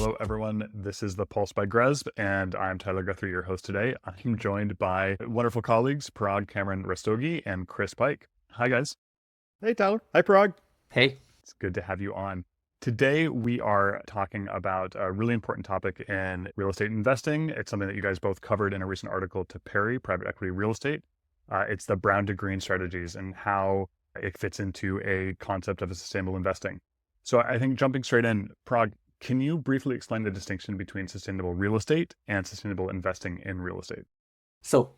Hello, everyone. This is The Pulse by GRESB, and I'm Tyler Guthrie, your host today. I'm joined by wonderful colleagues, Parag, Cameron-Rastogi, and Chris Pyke. Hi, guys. Hey, Tyler. Hi, Parag. Hey, It's good to have you on. Today, we are talking about a really important topic in real estate investing. It's something that you guys both covered in a recent article to Perry, Private Equity Real Estate. It's the brown to green strategies and how it fits into a concept of sustainable investing. So I think jumping straight in, Parag, can you briefly explain the distinction between sustainable real estate and sustainable investing in real estate? so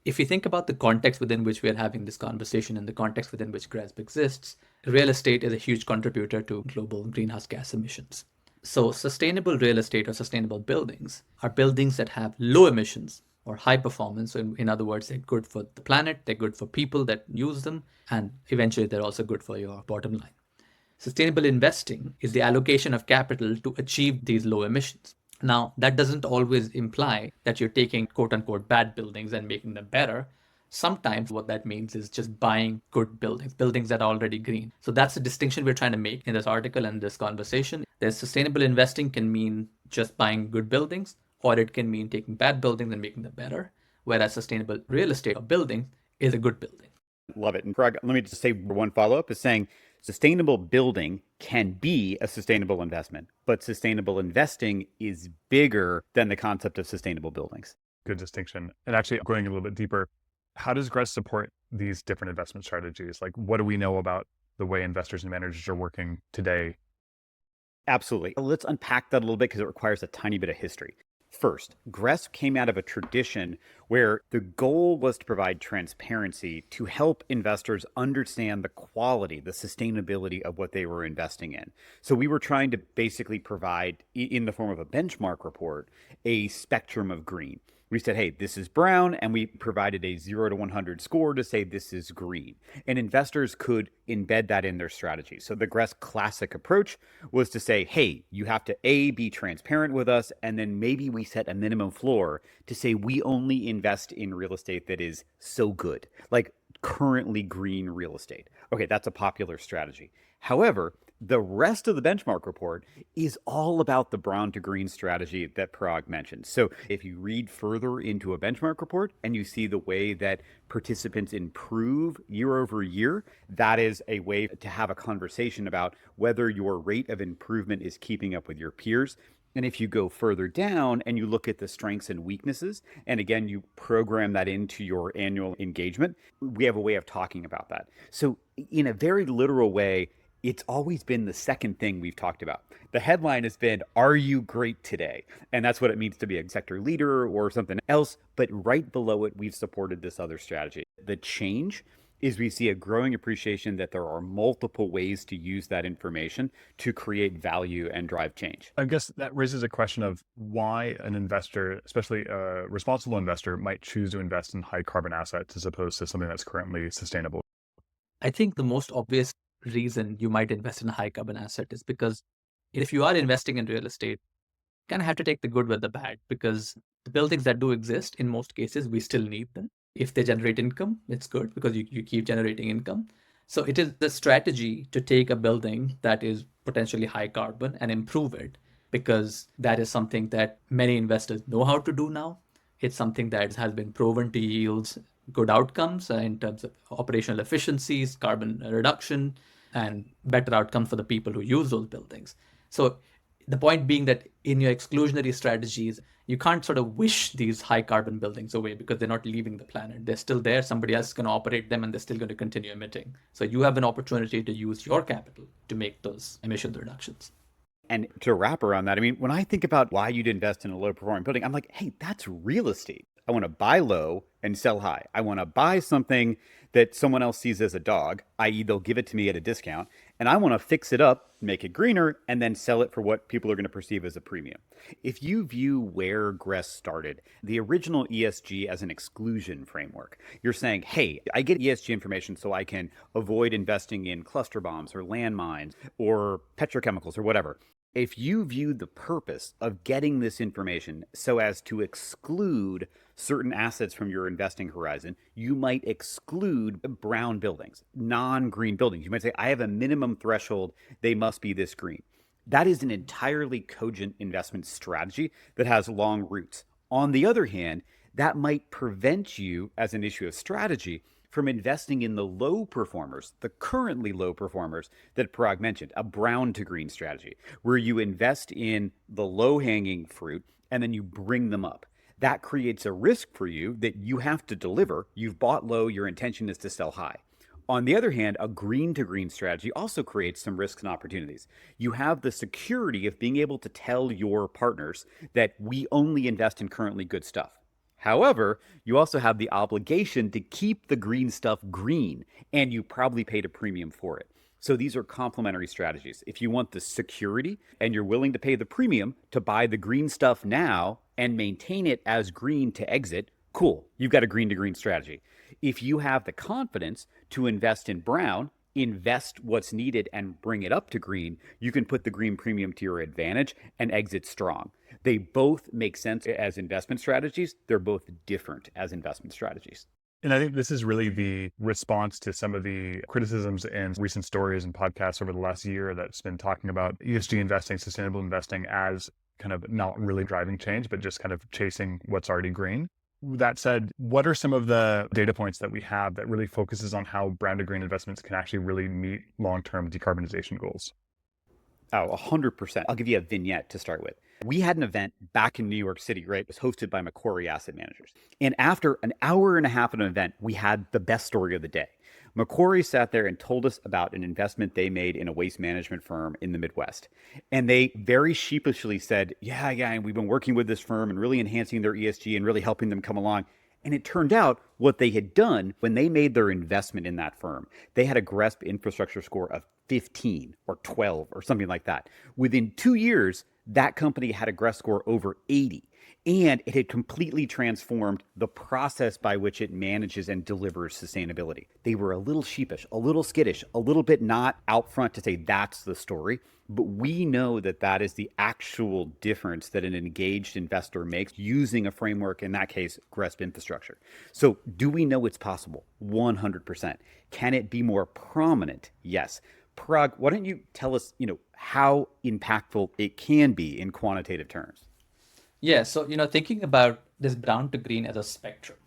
if you think about the context within which we are having this conversation and the context within which GRESB exists, real estate is a huge contributor to global greenhouse gas emissions. So sustainable real estate or sustainable buildings are buildings that have low emissions or high performance. So in other words, they're good for the planet, they're good for people that use them, and eventually they're also good for your bottom line. Sustainable investing is the allocation of capital to achieve these low emissions. Now, that doesn't always imply that you're taking quote unquote bad buildings and making them better. Sometimes what that means is just buying good buildings, buildings that are already green. So that's the distinction we're trying to make in this article and this conversation. There's sustainable investing can mean just buying good buildings, or it can mean taking bad buildings and making them better. Whereas sustainable real estate or building is a good building. Love it. And Parag, let me just say one follow-up is saying sustainable building can be a sustainable investment, but sustainable investing is bigger than the concept of sustainable buildings. Good distinction. And actually, going a little bit deeper, how does GRESB support these different investment strategies? Like, what do we know about the way investors and managers are working today? Absolutely. Let's unpack that a little bit because it requires a tiny bit of history. First, GRESB came out of a tradition where the goal was to provide transparency to help investors understand the quality, the sustainability of what they were investing in. So we were trying to basically provide, in the form of a benchmark report, a spectrum of green. We said, hey, this is brown, and we provided a 0 to 100 score to say this is green. And investors could embed that in their strategy. So the GRESB classic approach was to say, hey, you have to be transparent with us, and then maybe we set a minimum floor to say we only invest in real estate that is so good, like currently green real estate. Okay, that's a popular strategy. However, the rest of the benchmark report is all about the brown to green strategy that Parag mentioned. So if you read further into a benchmark report and you see the way that participants improve year over year, that is a way to have a conversation about whether your rate of improvement is keeping up with your peers. And if you go further down and you look at the strengths and weaknesses, and again, you program that into your annual engagement, we have a way of talking about that. So in a very literal way, it's always been the second thing we've talked about. The headline has been, are you great today? And that's what it means to be a sector leader or something else. But right below it, we've supported this other strategy. The change is we see a growing appreciation that there are multiple ways to use that information to create value and drive change. I guess that raises a question of why an investor, especially a responsible investor, might choose to invest in high carbon assets as opposed to something that's currently sustainable. I think the most obvious reason you might invest in a high carbon asset is because if you are investing in real estate, you kind of have to take the good with the bad, because the buildings that do exist, in most cases, we still need them. If they generate income, it's good because you keep generating income. So it is the strategy to take a building that is potentially high carbon and improve it, because that is something that many investors know how to do now. It's something that has been proven to yield good outcomes in terms of operational efficiencies, carbon reduction, and better outcomes for the people who use those buildings. So the point being that in your exclusionary strategies, you can't sort of wish these high carbon buildings away because they're not leaving the planet. They're still there. Somebody else is going to operate them and they're still going to continue emitting. So you have an opportunity to use your capital to make those emission reductions. And to wrap around that, I mean, when I think about why you'd invest in a low performing building, I'm like, hey, that's real estate. I want to buy low and sell high. I want to buy something that someone else sees as a dog, i.e., they'll give it to me at a discount, and I want to fix it up, make it greener, and then sell it for what people are going to perceive as a premium. If you view where GRESB started, the original ESG as an exclusion framework, you're saying, hey, I get ESG information so I can avoid investing in cluster bombs or landmines or petrochemicals or whatever. If you view the purpose of getting this information so as to exclude certain assets from your investing horizon, you might exclude brown buildings, non-green buildings. You might say, I have a minimum threshold, they must be this green. That is an entirely cogent investment strategy that has long roots. On the other hand, that might prevent you, as an issue of strategy, from investing in the low performers, the currently low performers that Parag mentioned, a brown to green strategy, where you invest in the low hanging fruit and then you bring them up. That creates a risk for you that you have to deliver. You've bought low, your intention is to sell high. On the other hand, a green to green strategy also creates some risks and opportunities. You have the security of being able to tell your partners that we only invest in currently good stuff. However, you also have the obligation to keep the green stuff green, and you probably paid a premium for it. So these are complementary strategies. If you want the security and you're willing to pay the premium to buy the green stuff now and maintain it as green to exit, cool, you've got a green to green strategy. If you have the confidence to invest in brown, invest what's needed and bring it up to green, you can put the green premium to your advantage and exit strong. They both make sense as investment strategies. They're both different as investment strategies. And I think this is really the response to some of the criticisms in recent stories and podcasts over the last year that's been talking about ESG investing, sustainable investing as kind of not really driving change, but just kind of chasing what's already green. That said, what are some of the data points that we have that really focuses on how brown to green investments can actually really meet long-term decarbonization goals? Oh, 100%. I'll give you a vignette to start with. We had an event back in New York City, right? It was hosted by Macquarie Asset Managers. And after an hour and a half of an event, we had the best story of the day. Macquarie sat there and told us about an investment they made in a waste management firm in the Midwest. And they very sheepishly said, yeah, we've been working with this firm and really enhancing their ESG and really helping them come along. And it turned out what they had done when they made their investment in that firm, they had a GRESB infrastructure score of 15 or 12 or something like that. Within 2 years, that company had a GRESB score over 80. And it had completely transformed the process by which it manages and delivers sustainability. They were a little sheepish, a little skittish, a little bit not out front to say that's the story. But we know that that is the actual difference that an engaged investor makes using a framework, in that case, GRESB infrastructure. So do we know it's possible? 100%. Can it be more prominent? Yes. Parag, why don't you tell us, how impactful it can be in quantitative terms? Yeah, so thinking about this brown to green as a spectrum,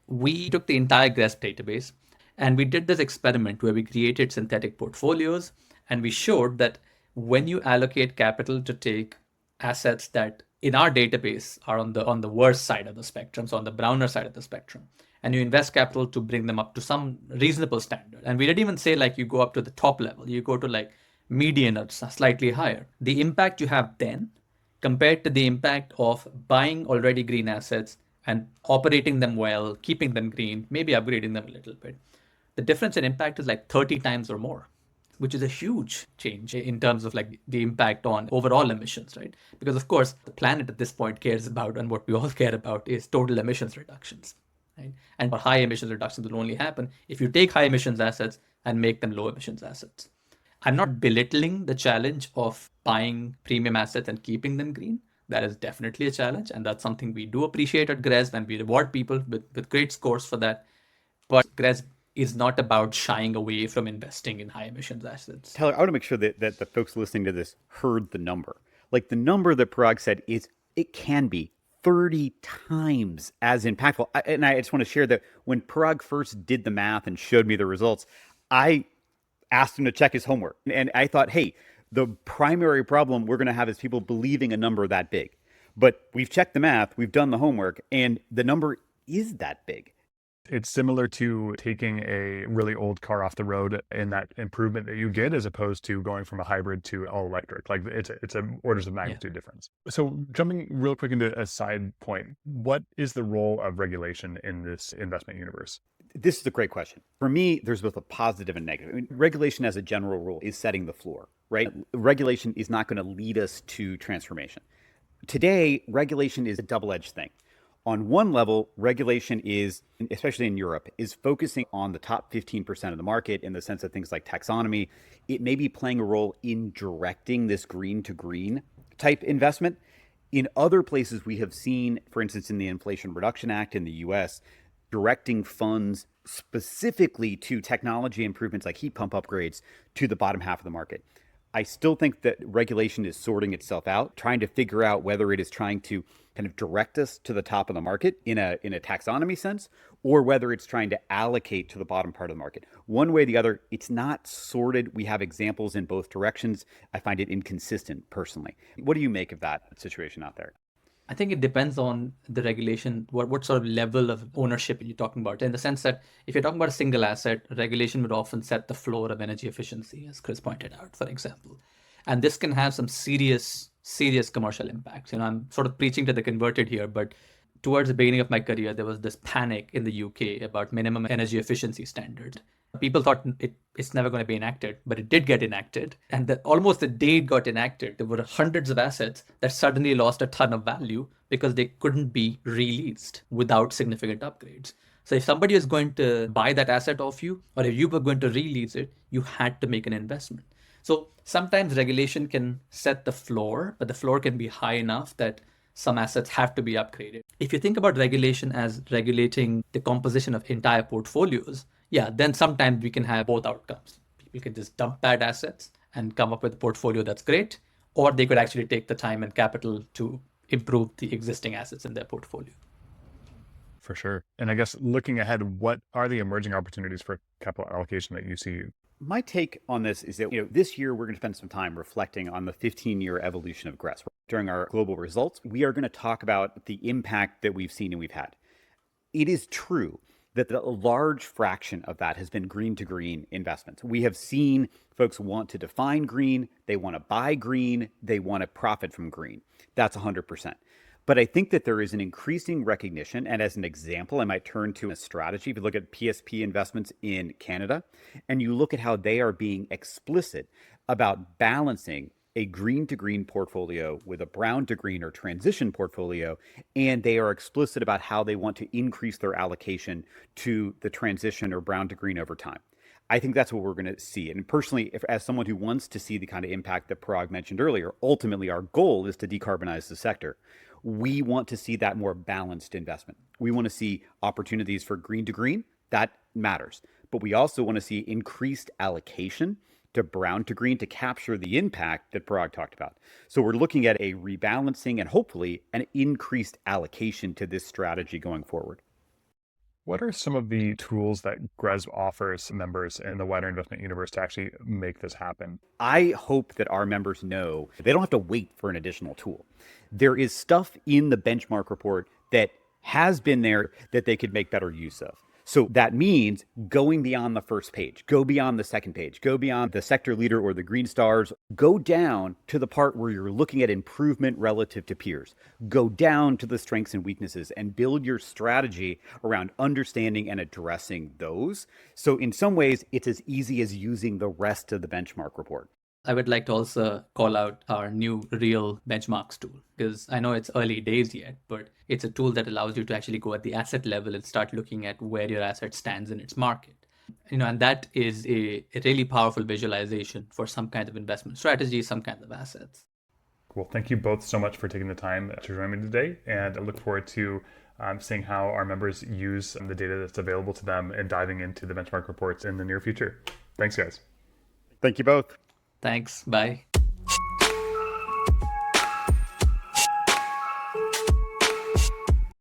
we took the entire GRESB database and we did this experiment where we created synthetic portfolios, and we showed that when you allocate capital to take assets that in our database are on the worst side of the spectrum, so on the browner side of the spectrum, and you invest capital to bring them up to some reasonable standard. And we didn't even say like you go up to the top level, you go to like median or slightly higher. The impact you have then compared to the impact of buying already green assets and operating them well, keeping them green, maybe upgrading them a little bit. The difference in impact is like 30 times or more, which is a huge change in terms of like the impact on overall emissions, right? Because of course, the planet at this point cares about, and what we all care about is total emissions reductions, right? And high emissions reductions will only happen if you take high emissions assets and make them low emissions assets. I'm not belittling the challenge of buying premium assets and keeping them green. That is definitely a challenge. And that's something we do appreciate at GRESB, and we reward people with great scores for that. But GRESB is not about shying away from investing in high emissions assets. Tyler, I want to make sure that the folks listening to this heard the number. Like the number that Parag said is it can be 30 times as impactful. And I just want to share that when Parag first did the math and showed me the results, I asked him to check his homework. And I thought, hey, the primary problem we're going to have is people believing a number that big. But we've checked the math, we've done the homework, and the number is that big. It's similar to taking a really old car off the road and that improvement that you get as opposed to going from a hybrid to all electric. Like it's a orders of magnitude difference. So jumping real quick into a side point, what is the role of regulation in this investment universe? This is a great question. For me, there's both a positive and negative. I mean, regulation as a general rule is setting the floor, right? Regulation is not going to lead us to transformation. Today, regulation is a double-edged thing. On one level, regulation is, especially in Europe, is focusing on the top 15% of the market in the sense of things like taxonomy. It may be playing a role in directing this green to green type investment. In other places, we have seen, for instance, in the Inflation Reduction Act in the US, directing funds specifically to technology improvements like heat pump upgrades to the bottom half of the market. I still think that regulation is sorting itself out, trying to figure out whether it is trying to kind of direct us to the top of the market in a taxonomy sense, or whether it's trying to allocate to the bottom part of the market. One way or the other, it's not sorted. We have examples in both directions. I find it inconsistent personally. What do you make of that situation out there? I think it depends on the regulation, what sort of level of ownership you're talking about. In the sense that if you're talking about a single asset, regulation would often set the floor of energy efficiency, as Chris pointed out, for example. And this can have some serious commercial impacts. I'm sort of preaching to the converted here, but towards the beginning of my career, there was this panic in the UK about minimum energy efficiency standards. People thought it's never going to be enacted, but it did get enacted. And almost the day it got enacted, there were hundreds of assets that suddenly lost a ton of value because they couldn't be released without significant upgrades. So if somebody was going to buy that asset off you, or if you were going to release it, you had to make an investment. So sometimes regulation can set the floor, but the floor can be high enough that some assets have to be upgraded. If you think about regulation as regulating the composition of entire portfolios, yeah, then sometimes we can have both outcomes. People can just dump bad assets and come up with a portfolio that's great, or they could actually take the time and capital to improve the existing assets in their portfolio. For sure. And I guess looking ahead, what are the emerging opportunities for capital allocation that you see? My take on this is that this year we're going to spend some time reflecting on the 15-year evolution of GRESB. During our global results, we are going to talk about the impact that we've seen and we've had. It is true that a large fraction of that has been green to green investments. We have seen folks want to define green, they want to buy green, they want to profit from green. That's 100%. But I think that there is an increasing recognition, and as an example, I might turn to a strategy. If you look at PSP investments in Canada, and you look at how they are being explicit about balancing a green to green portfolio with a brown to green or transition portfolio, and they are explicit about how they want to increase their allocation to the transition or brown to green over time. I think that's what we're going to see. And personally, as someone who wants to see the kind of impact that Parag mentioned earlier, ultimately our goal is to decarbonize the sector. We want to see that more balanced investment. We want to see opportunities for green to green. That matters. But we also want to see increased allocation to brown to green to capture the impact that Parag talked about. So we're looking at a rebalancing and hopefully an increased allocation to this strategy going forward. What are some of the tools that GRESB offers members in the wider investment universe to actually make this happen? I hope that our members know they don't have to wait for an additional tool. There is stuff in the benchmark report that has been there that they could make better use of. So that means going beyond the first page, go beyond the second page, go beyond the sector leader or the green stars, go down to the part where you're looking at improvement relative to peers, go down to the strengths and weaknesses and build your strategy around understanding and addressing those. So in some ways, it's as easy as using the rest of the benchmark report. I would like to also call out our new real benchmarks tool, because I know it's early days yet, but it's a tool that allows you to actually go at the asset level and start looking at where your asset stands in its market. And that is a really powerful visualization for some kind of investment strategy, some kind of assets. Cool. Thank you both so much for taking the time to join me today. And I look forward to seeing how our members use the data that's available to them and diving into the benchmark reports in the near future. Thanks, guys. Thank you both. Thanks. Bye.